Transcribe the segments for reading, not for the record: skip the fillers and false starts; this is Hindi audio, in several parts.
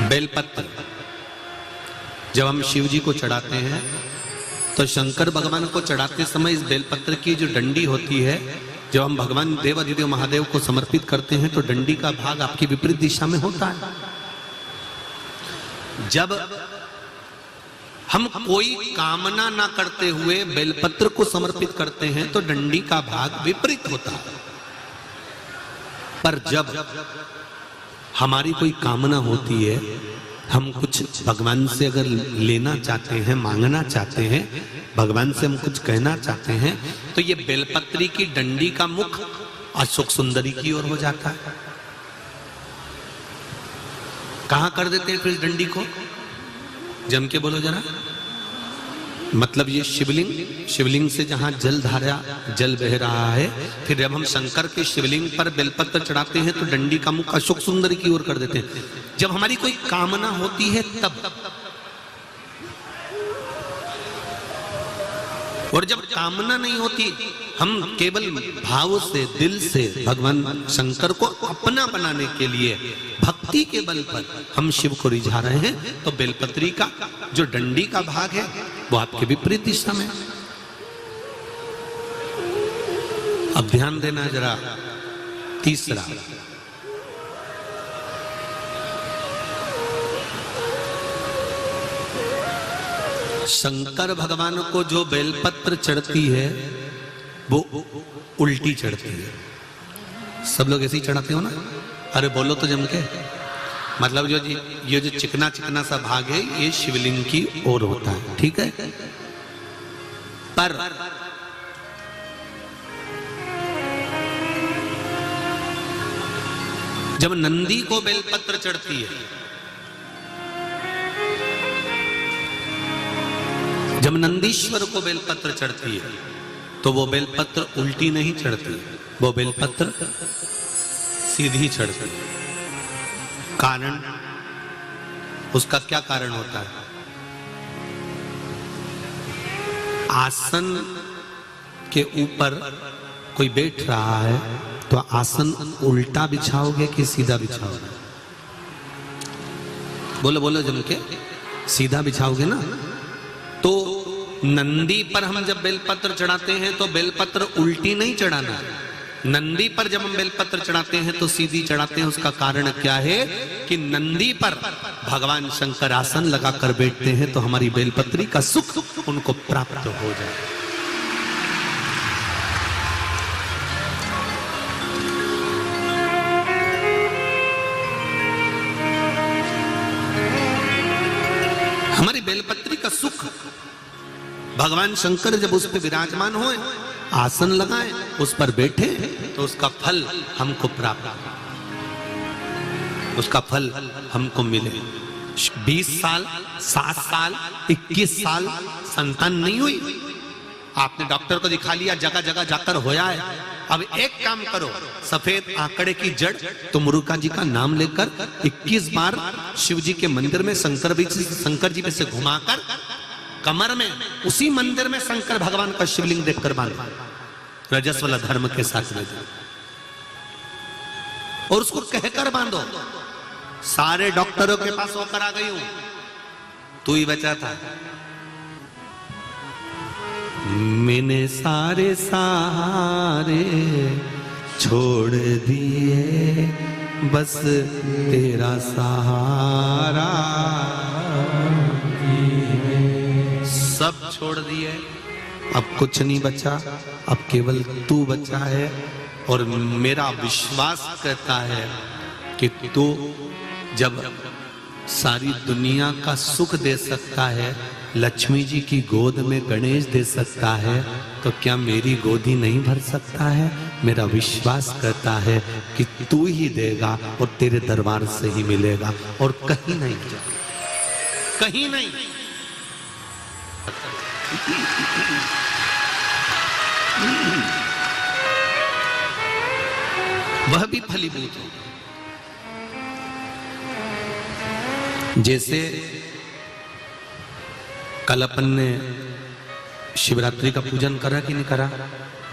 बेलपत्र जब हम शिव जी को चढ़ाते हैं तो शंकर भगवान को चढ़ाते समय इस बेलपत्र की जो डंडी होती है, जब हम भगवान देवाधिदेव महादेव को समर्पित करते हैं तो डंडी का भाग आपकी विपरीत दिशा में होता है। जब हम कोई कामना ना करते हुए बेलपत्र को समर्पित करते हैं तो डंडी का भाग विपरीत होता है। पर जब हमारी कोई कामना होती है, हम कुछ भगवान से अगर लेना चाहते हैं, मांगना चाहते हैं, भगवान से हम कुछ कहना चाहते हैं, तो ये बेलपत्री की डंडी का मुख अशोक सुंदरी की ओर हो जाता है। कहां कर देते हैं फिर इस डंडी को? जम के बोलो जरा। मतलब ये शिवलिंग से जहां जल बह रहा है, फिर जब हम शंकर के शिवलिंग पर बेलपत्र चढ़ाते हैं तो डंडी का मुख अशोक सुंदरी की ओर कर देते हैं। जब हमारी कोई कामना होती है तब, और जब कामना नहीं होती, हम केवल भाव से, दिल से भगवान शंकर को अपना बनाने के लिए भक्ति के बल पर हम शिव को रिझा रहे हैं, तो बेलपत्री का जो डंडी का भाग है वो आपके विपरीत दिशा में। अब ध्यान देना जरा। तीसरा, शंकर भगवान को जो बेलपत्र चढ़ती है वो उल्टी चढ़ती है। सब लोग ऐसे ही चढ़ाते हो ना? अरे बोलो तो जम के। मतलब ये जो चिकना चिकना सा भाग है ये शिवलिंग की ओर होता है, ठीक है? पर जब नंदी को बेलपत्र चढ़ती है, जब नंदीश्वर को बेलपत्र चढ़ती है, तो वो बेलपत्र उल्टी नहीं चढ़ती, वो बेलपत्र सीधी चढ़ती है। कारण, उसका क्या कारण होता है? आसन के ऊपर कोई बैठ रहा है तो आसन उल्टा बिछाओगे कि सीधा बिछाओगे? बोलो बोलो जम के। सीधा बिछाओगे ना? तो नंदी पर हम जब बेलपत्र चढ़ाते हैं तो बेलपत्र उल्टी नहीं चढ़ाना। नंदी पर जब हम बेलपत्र चढ़ाते हैं तो सीधी चढ़ाते हैं। उसका कारण क्या है कि नंदी पर भगवान शंकर आसन लगाकर बैठते हैं तो हमारी बेलपत्री का सुख उनको प्राप्त हो जाए। हमारी बेलपत्री का सुख भगवान शंकर जब उस पर विराजमान होए, आसन लगाए, उस पर बैठे, तो उसका फल हमको प्राप्त, उसका फल हमको मिले। 20 साल, 7 साल, 21 साल संतान नहीं हुई, आपने डॉक्टर को दिखा लिया, जगह जगह जाकर होया है। अब एक काम करो, सफेद आंकड़े की जड़ तुमरुका जी का नाम लेकर 21 बार शिव जी के मंदिर में शंकर जी पे से घुमाकर कमर में उसी मंदिर में शंकर भगवान का शिवलिंग देखकर बांधो, रजस्वला धर्म के साथ में, और उसको कहकर बांधो, सारे डॉक्टरों के पास होकर आ गई हूं, तू ही बचा था। मैंने सारे सहारे छोड़ दिए, बस तेरा सहारा सब छोड़ दिए, अब कुछ नहीं बचा, अब केवल तू बचा है। और मेरा विश्वास कहता है कि तू जब सारी दुनिया का सुख दे सकता है, लक्ष्मी जी की गोद में गणेश दे सकता है, तो क्या मेरी गोदी नहीं भर सकता है? मेरा विश्वास कहता है कि तू ही देगा और तेरे दरबार से ही मिलेगा और कहीं नहीं, कहीं नहीं। वह भी फलीभूत हो। जैसे कल अपन ने शिवरात्रि का पूजन करा कि नहीं करा?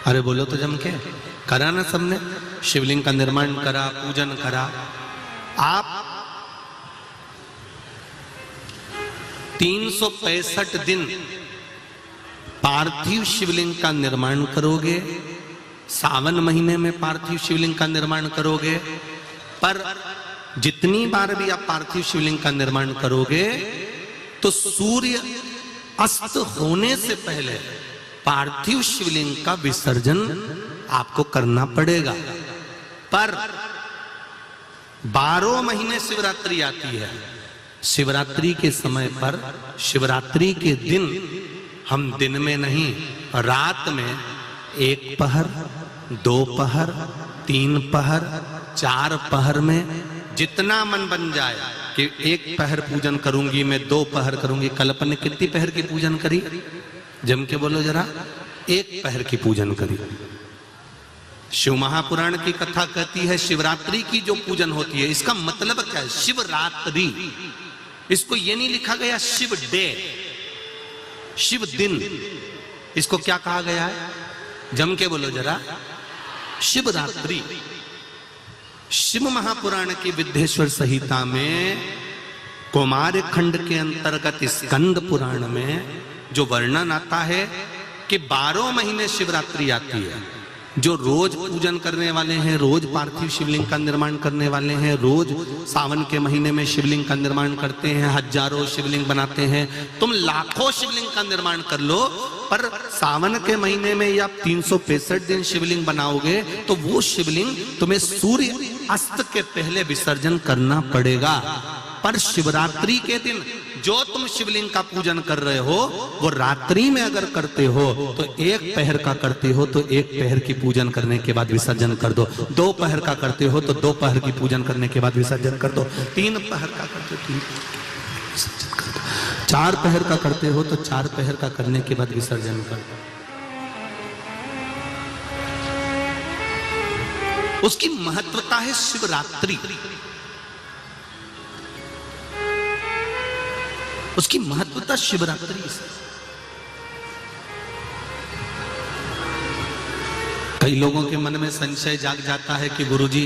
अरे बोलो तो जम के। करा ना सबने? शिवलिंग का निर्माण करा, पूजन करा। आप 365 दिन पार्थिव शिवलिंग का निर्माण करोगे, सावन महीने में पार्थिव शिवलिंग का निर्माण करोगे, पर जितनी बार भी आप पार्थिव शिवलिंग का निर्माण करोगे तो सूर्य अस्त होने से पहले पार्थिव शिवलिंग का विसर्जन आपको करना पड़ेगा। पर 12 महीने शिवरात्रि आती है। शिवरात्रि के समय पर, शिवरात्रि के दिन हम दिन में नहीं, रात में 1 पहर, 2 पहर, 3 पहर, 4 पहर में जितना मन बन जाए कि 1 पहर पूजन करूंगी मैं, 2 पहर करूंगी। कल अपन ने कितनी पहर की पूजन करी? जम के बोलो जरा। 1 पहर की पूजन करी। शिव महापुराण की कथा कहती है शिवरात्रि की जो पूजन होती है, इसका मतलब क्या है? शिवरात्रि, इसको ये नहीं लिखा गया शिव डे, शिव दिन, इसको क्या कहा गया है? जम के बोलो जरा। शिवरात्रि। शिव महापुराण की विद्येश्वर संहिता में कौमार खंड के अंतर्गत स्कंद पुराण में जो वर्णन आता है कि 12 महीने शिवरात्रि आती है। जो रोज पूजन करने वाले हैं, रोज पार्थिव शिवलिंग का निर्माण करने वाले हैं, रोज सावन के महीने में शिवलिंग का निर्माण करते हैं, हजारों शिवलिंग बनाते हैं। तुम लाखों शिवलिंग का निर्माण कर लो, पर सावन के महीने में या 365 दिन शिवलिंग बनाओगे तो वो शिवलिंग तुम्हें सूर्य अस्त के पहले विसर्जन करना पड़ेगा। पर शिवरात्रि के दिन जो तुम शिवलिंग का पूजन कर रहे हो वो रात्रि में अगर करते हो तो 1 पहर का करते हो तो 1 पहर की पूजन करने के बाद विसर्जन कर दो। 2 पहर का करते हो तो 2 पहर की पूजन करने के बाद विसर्जन कर दो। 3 पहर का करते हो 3 विसर्जन कर दो। 4 पहर का करते हो तो 4 पहर का करने के बाद विसर्जन कर दो। उसकी महत्वता है शिवरात्रि, उसकी महत्वता शिवरात्रि से। कई लोगों के मन में संशय जाग जाता है कि गुरुजी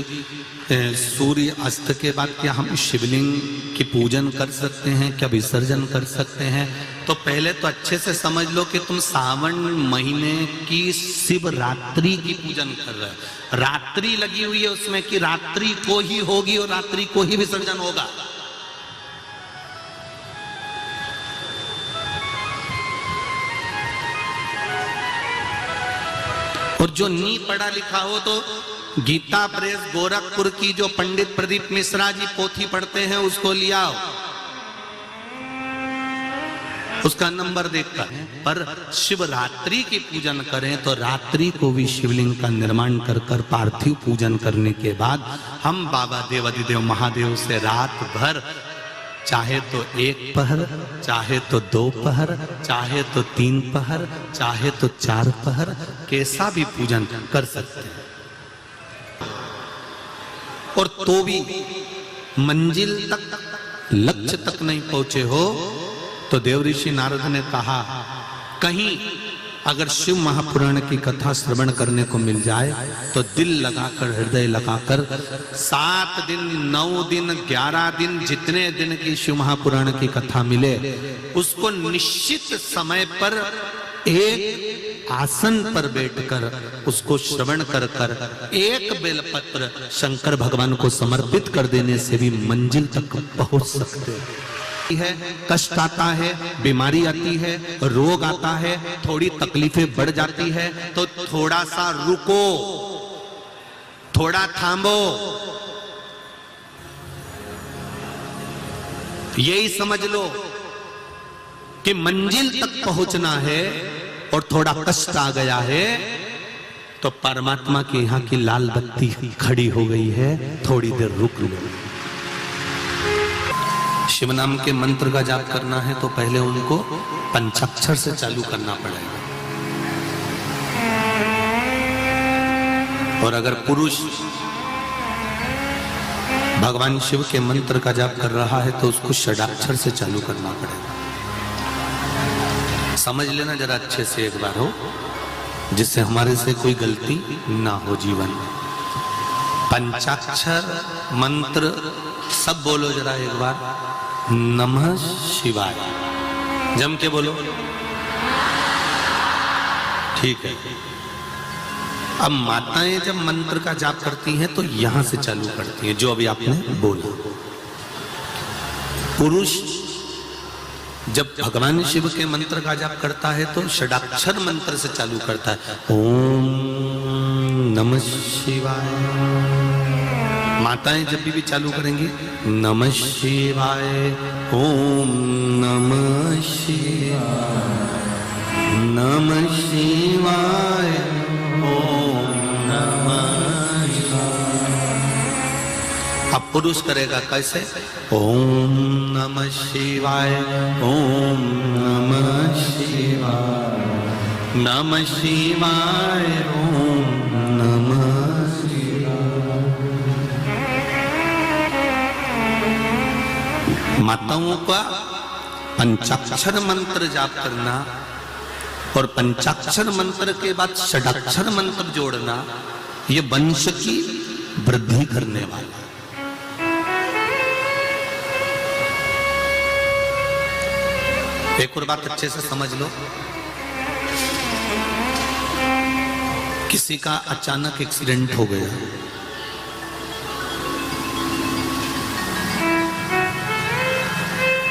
सूर्य अस्त के बाद क्या हम शिवलिंग की पूजन कर सकते हैं, क्या विसर्जन कर सकते हैं? तो पहले तो अच्छे से समझ लो कि तुम सावन महीने की शिवरात्रि की पूजन कर रहे हो। रात्रि लगी हुई है उसमें कि रात्रि को ही होगी और रात्रि को ही विसर्जन होगा। और जो नी पढ़ा लिखा हो तो गीता प्रेस गोरखपुर की जो पंडित प्रदीप मिश्रा जी पोथी पढ़ते हैं उसको लिया, उसका नंबर देखकर। पर शिवरात्रि की पूजन करें तो रात्रि को भी शिवलिंग का निर्माण कर कर पार्थिव पूजन करने के बाद हम बाबा देवाधिदेव महादेव से रात भर चाहे तो 1 पहर, चाहे तो 2 पहर, चाहे तो 3 पहर, चाहे तो 4 पहर, कैसा भी पूजन कर सकते हैं। और तो भी मंजिल तक, लक्ष्य तक नहीं पहुंचे हो तो देव ऋषि नारद ने कहा कहीं अगर शिव महापुराण की कथा श्रवण करने को मिल जाए तो दिल लगाकर, हृदय लगाकर 7 दिन, 9 दिन, 11 दिन, जितने दिन की शिव महापुराण की कथा मिले उसको निश्चित समय पर एक आसन पर बैठकर उसको श्रवण कर कर 1 बेलपत्र शंकर भगवान को समर्पित कर देने से भी मंजिल तक पहुंच सकते है। कष्ट आता है, बीमारी आती है, रोग आता है, थोड़ी तकलीफें बढ़ जाती है तो थोड़ा सा रुको, थोड़ा थामो। यही समझ लो कि मंजिल तक पहुंचना है और थोड़ा कष्ट आ गया है तो परमात्मा के यहाँ की लाल बत्ती खड़ी हो गई है, थोड़ी देर रुक लो। शिव नाम के मंत्र का जाप करना है तो पहले उनको पंचाक्षर से चालू करना पड़ेगा। और अगर पुरुष भगवान शिव के मंत्र का जाप कर रहा है तो उसको षडाक्षर से चालू करना पड़ेगा। समझ लेना जरा अच्छे से एक बार हो, जिससे हमारे से कोई गलती ना हो जीवन में। पंचाक्षर मंत्र सब बोलो जरा एक बार। नमः शिवाय। जम के बोलो। ठीक है। अब माताएं जब मंत्र का जाप करती हैं तो यहां से चालू करती हैं, जो अभी आपने बोला। पुरुष जब भगवान शिव के मंत्र का जाप करता है तो षडाक्षर मंत्र से चालू करता है, ओम नमः शिवाय। माताएं जब भी चालू करेंगी, नमः शिवाय, ओम नमः शिवाय, नमः शिवाय, ओम नमः शिवाय। अब पुरुष करेगा कैसे? ओम नमः शिवाय, ओम नमः शिवाय, नमः शिवाय, ओम नमः शिवाय। माताओं का पंचाक्षर मंत्र जाप करना और पंचाक्षर मंत्र के बाद षडाक्षर मंत्र जोड़ना, ये वंश की वृद्धि करने वाला। एक और बात अच्छे से समझ लो, किसी का अचानक एक्सीडेंट हो गया,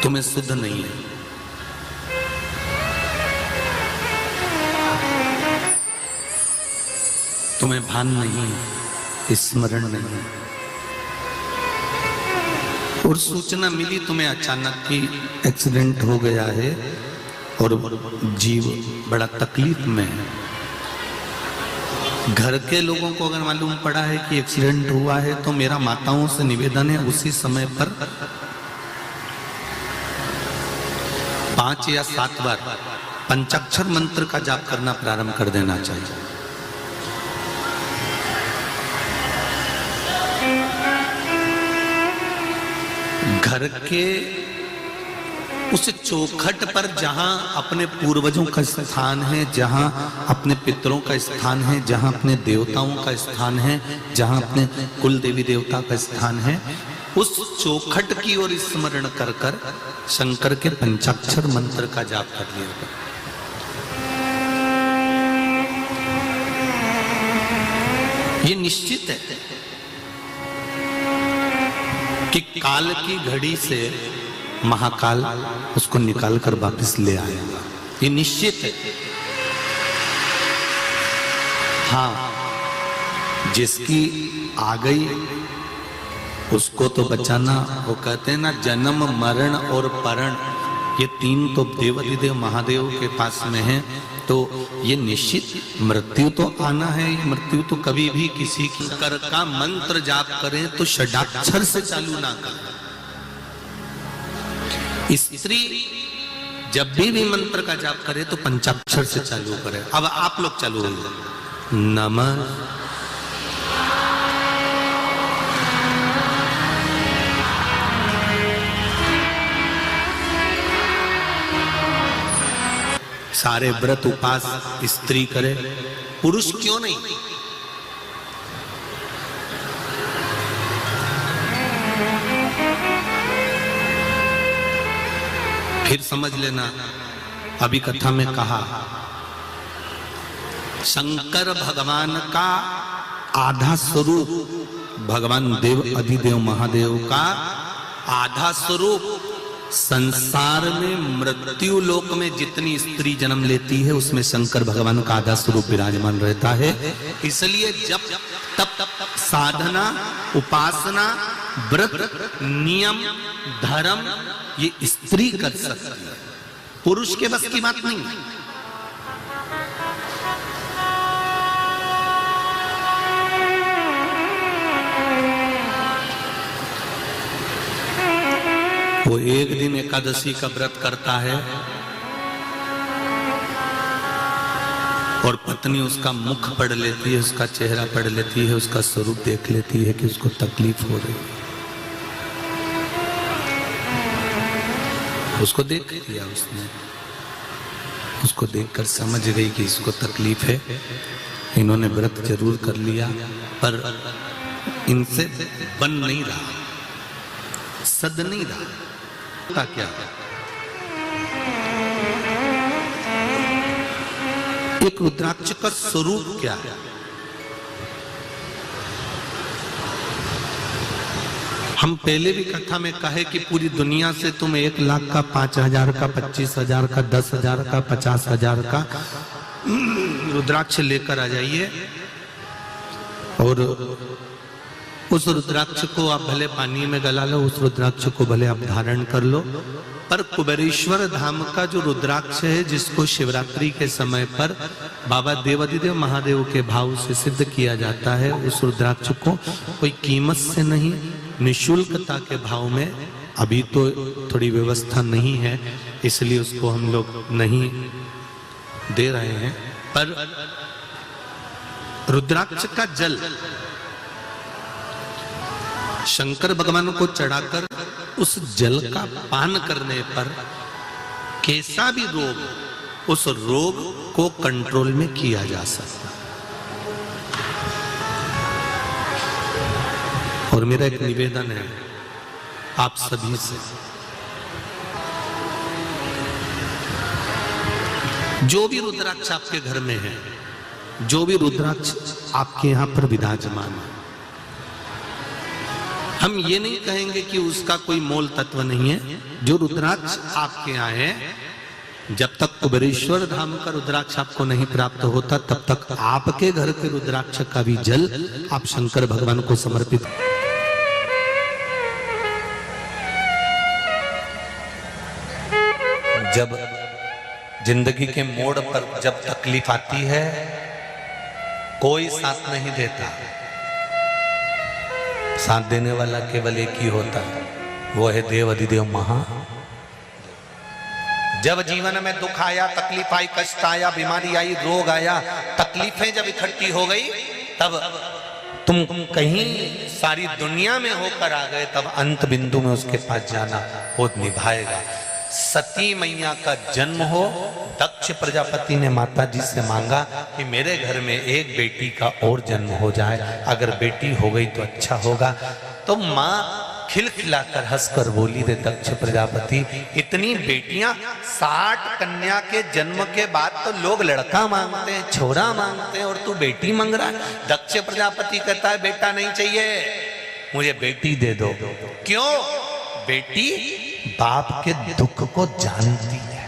तुम्हें शुद्ध नहीं है, तुम्हें भान नहीं है, स्मरण नहीं है, और सूचना मिली तुम्हें अचानक कि एक्सीडेंट हो गया है और जीव बड़ा तकलीफ में है। घर के लोगों को अगर मालूम पड़ा है कि एक्सीडेंट हुआ है तो मेरा माताओं से निवेदन है उसी समय पर 5 या 7 बार पंचाक्षर मंत्र का जाप करना प्रारंभ कर देना चाहिए। घर के उस चौखट पर जहां अपने पूर्वजों का स्थान है, जहां अपने पितरों का स्थान है, जहां अपने देवताओं का स्थान है, जहां अपने कुल देवी देवता का स्थान है, उस चौखट की ओर स्मरण कर कर शंकर के पंचाक्षर मंत्र का जाप कर लिया। ये निश्चित है कि काल की घड़ी से महाकाल उसको निकाल कर वापस ले आएगा, ये निश्चित है। हाँ, जिसकी आ गई उसको तो बचाना, वो कहते हैं ना, जन्म मरण और परण, ये 3 तो देवाधिदेव महादेव के पास में है। तो ये निश्चित मृत्यु तो आना है, मृत्यु तो कभी भी किसी की कर का मंत्र जाप करें तो षडाक्षर से चालू ना करें। स्त्री जब भी मंत्र का जाप करे तो पंचाक्षर से चालू करे। अब आप लोग चालू हो जाए, नमः सारे व्रत उपास स्त्री करे, पुरुष क्यों नहीं? फिर समझ लेना, अभी कथा में कहा शंकर भगवान का आधा स्वरूप, भगवान देव अधिदेव महादेव का आधा स्वरूप संसार में मृत्यु लोक में जितनी स्त्री जन्म लेती है उसमें शंकर भगवान का आधा स्वरूप विराजमान रहता है। इसलिए जब तब साधना, उपासना, व्रत, नियम, धर्म ये स्त्री कर सकती है, पुरुष के बस की बात नहीं। वो एक दिन एकादशी का व्रत करता है और पत्नी उसका मुख पढ़ लेती है, उसका चेहरा पढ़ लेती है, उसका स्वरूप देख लेती है कि उसको तकलीफ हो रही है। उसको देख लिया उसने, उसको देखकर समझ गई कि इसको तकलीफ है। इन्होंने व्रत जरूर कर लिया पर इनसे बन नहीं रहा, सद नहीं रहा। क्या एक रुद्राक्ष का स्वरूप क्या है? हम पहले भी कथा में कहे कि पूरी दुनिया से तुम 1 लाख का, 5,000 का, 25,000 का, 10,000 का, 50,000 का रुद्राक्ष लेकर आ जाइए और उस रुद्राक्ष को आप भले पानी में गला लो, उस रुद्राक्ष को भले आप धारण कर लो, पर कुबेरेश्वर धाम का जो रुद्राक्ष है, जिसको शिवरात्रि के समय पर बाबा देवाधिदेव महादेव के भाव से सिद्ध किया जाता है, उस रुद्राक्ष को कोई कीमत से नहीं, निशुल्कता के भाव में, अभी तो थोड़ी व्यवस्था नहीं है इसलिए उसको हम लोग नहीं दे रहे हैं, पर रुद्राक्ष का जल शंकर भगवान को चढ़ाकर उस जल का पान करने पर कैसा भी रोग, उस रोग को कंट्रोल में किया जा सकता। और मेरा एक निवेदन है आप सभी से, जो भी रुद्राक्ष आपके घर में है, जो भी रुद्राक्ष आपके यहां पर विराजमान है, हम ये नहीं कहेंगे कि उसका कोई मोल तत्व नहीं है। जो रुद्राक्ष आपके यहाँ है, जब तक कुबेरेश्वर धाम का रुद्राक्ष आपको नहीं प्राप्त होता, तब तक आपके घर के रुद्राक्ष का भी जल आप शंकर भगवान को समर्पित। जब जिंदगी के मोड़ पर जब तकलीफ आती है, कोई साथ नहीं देता, साथ देने वाला केवल एक ही होता है, वो है देव अधिदेव महा। जब जीवन में दुख आया, तकलीफ आई, कष्ट आया, बीमारी आई, रोग आया, तकलीफें जब इकट्ठी हो गई, तब तुम कहीं सारी दुनिया में होकर आ गए, तब अंत बिंदु में उसके पास जाना वो निभाएगा। सती मैया का जन्म हो, दक्ष प्रजापति ने माता जी से मांगा कि मेरे घर में एक बेटी का और जन्म हो जाए, अगर बेटी हो गई तो अच्छा होगा। तो माँ खिलखिलाकर हंसकर बोली, रे दक्ष प्रजापति, इतनी बेटियां, 60 कन्या के जन्म के बाद तो लोग लड़का मांगते हैं, छोरा मांगते हैं, और तू बेटी मांग रहा है। दक्ष प्रजापति कहता है बेटा नहीं चाहिए, मुझे बेटी दे दो। क्यों? बेटी बाप के दुख को जानती है,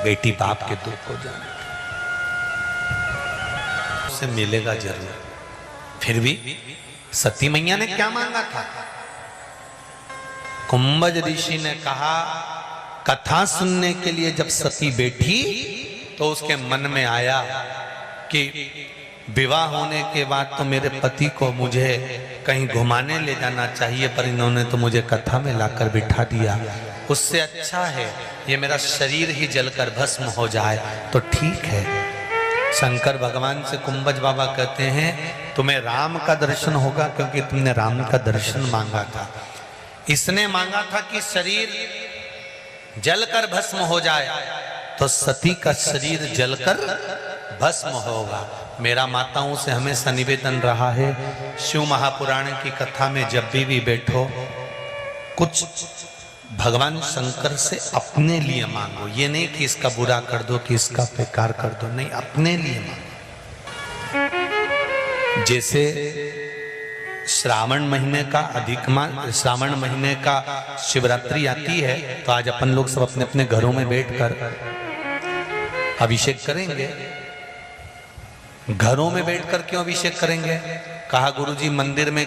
बेटी बाप के दुख को जानती है, उसे मिलेगा जरूर। फिर भी सती मैया ने क्या मांगा था? कुंभज ऋषि ने कहा, कथा सुनने के लिए जब सती बैठी तो उसके मन में आया कि विवाह होने के बाद तो मेरे पति को मुझे कहीं घुमाने ले जाना चाहिए, पर इन्होंने तो मुझे कथा में लाकर बिठा दिया। उससे अच्छा है ये मेरा शरीर ही जलकर भस्म हो जाए तो ठीक है। शंकर भगवान से कुंभज बाबा कहते हैं, तुम्हें राम का दर्शन होगा, क्योंकि तुमने राम का दर्शन मांगा था। इसने मांगा था कि शरीर जलकर भस्म हो जाए, तो सती का शरीर जलकर भस्म होगा। मेरा माताओं से हमेशा निवेदन रहा है, शिव महापुराण की कथा में जब भी बैठो, कुछ भगवान शंकर से अपने लिए मांगो। ये नहीं कि इसका बुरा कर दो, कि इसका बेकार कर दो, नहीं, अपने लिए मांगो। जैसे श्रावण महीने का श्रावण महीने का शिवरात्रि आती है, तो आज अपन लोग सब अपने अपने घरों में बैठकर अभिषेक करेंगे। घरों में बैठकर क्यों अभिषेक करेंगे? कहा गुरुजी मंदिर में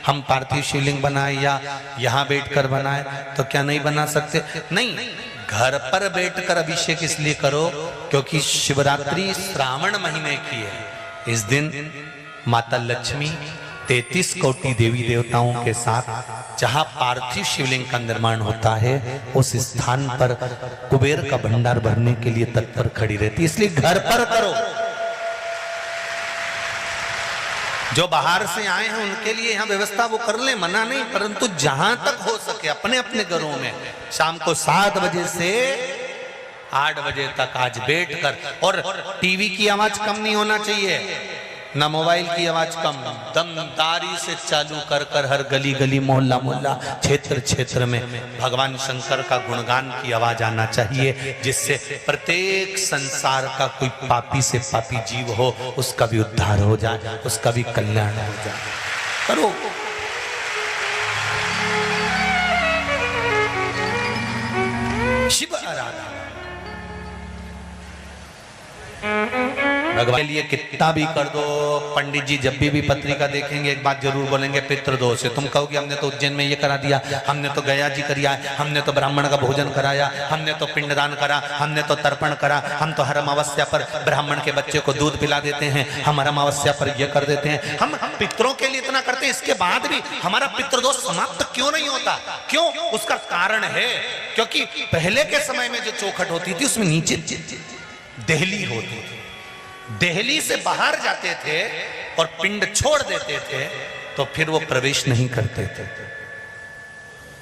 हम पार्थिव शिवलिंग बनाए या यहाँ बैठकर बनाए, तो क्या नहीं बना सकते? नहीं, घर पर बैठकर अभिषेक इसलिए करो क्योंकि शिवरात्रि श्रावण महीने की है। इस दिन माता लक्ष्मी 33 कोटि देवी देवताओं के साथ जहाँ पार्थिव शिवलिंग का निर्माण होता है, उस स्थान पर कुबेर का भंडार भरने के लिए तत्पर खड़ी रहती, इसलिए घर पर करो। जो बाहर से आए हैं उनके लिए यहाँ व्यवस्था वो कर ले, मना नहीं, परंतु जहां तक हो सके अपने अपने घरों में शाम को 7 बजे से 8 बजे तक आज बैठकर, और टीवी की आवाज कम नहीं होना चाहिए। ना मोबाइल की आवाज कम, दमदारी से चालू कर कर हर गली गली मोहल्ला मोहल्ला क्षेत्र क्षेत्र में भगवान शंकर का गुणगान की आवाज आना चाहिए, जिससे प्रत्येक संसार का कोई पापी से पापी जीव हो उसका भी उद्धार हो जाए, उसका भी कल्याण हो जाए। करो। शिव आराधना भगवान के लिए कितना भी कर दो। पंडित जी जब भी पत्रिका देखेंगे एक बात जरूर बोलेंगे, पितृदोष है। तुम कहोगे हमने तो उज्जैन में ये करा दिया, हमने तो गया जी करिया, हमने तो ब्राह्मण का भोजन कराया, हमने तो पिंडदान करा, हमने तो तर्पण करा, हम तो हर अमावस्या पर ब्राह्मण के बच्चे को दूध पिला देते हैं, हम हर अमावस्या पर ये कर देते हैं। हम पितरों के लिए इतना करते हैं, इसके बाद भी हमारा पितृदोष समाप्त क्यों नहीं होता? क्यों? उसका कारण है क्योंकि पहले के समय में जो चौखट होती थी उसमें नीचे देहली होती थी। देहली से बाहर जाते थे और पिंड छोड़ देते थे तो फिर वो प्रवेश नहीं करते थे।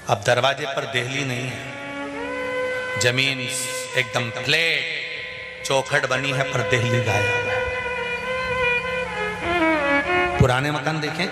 अब दरवाजे पर देहली नहीं है, जमीन एकदम फ्लैट चौखट बनी है पर देहली गायब है। पुराने मकान देखें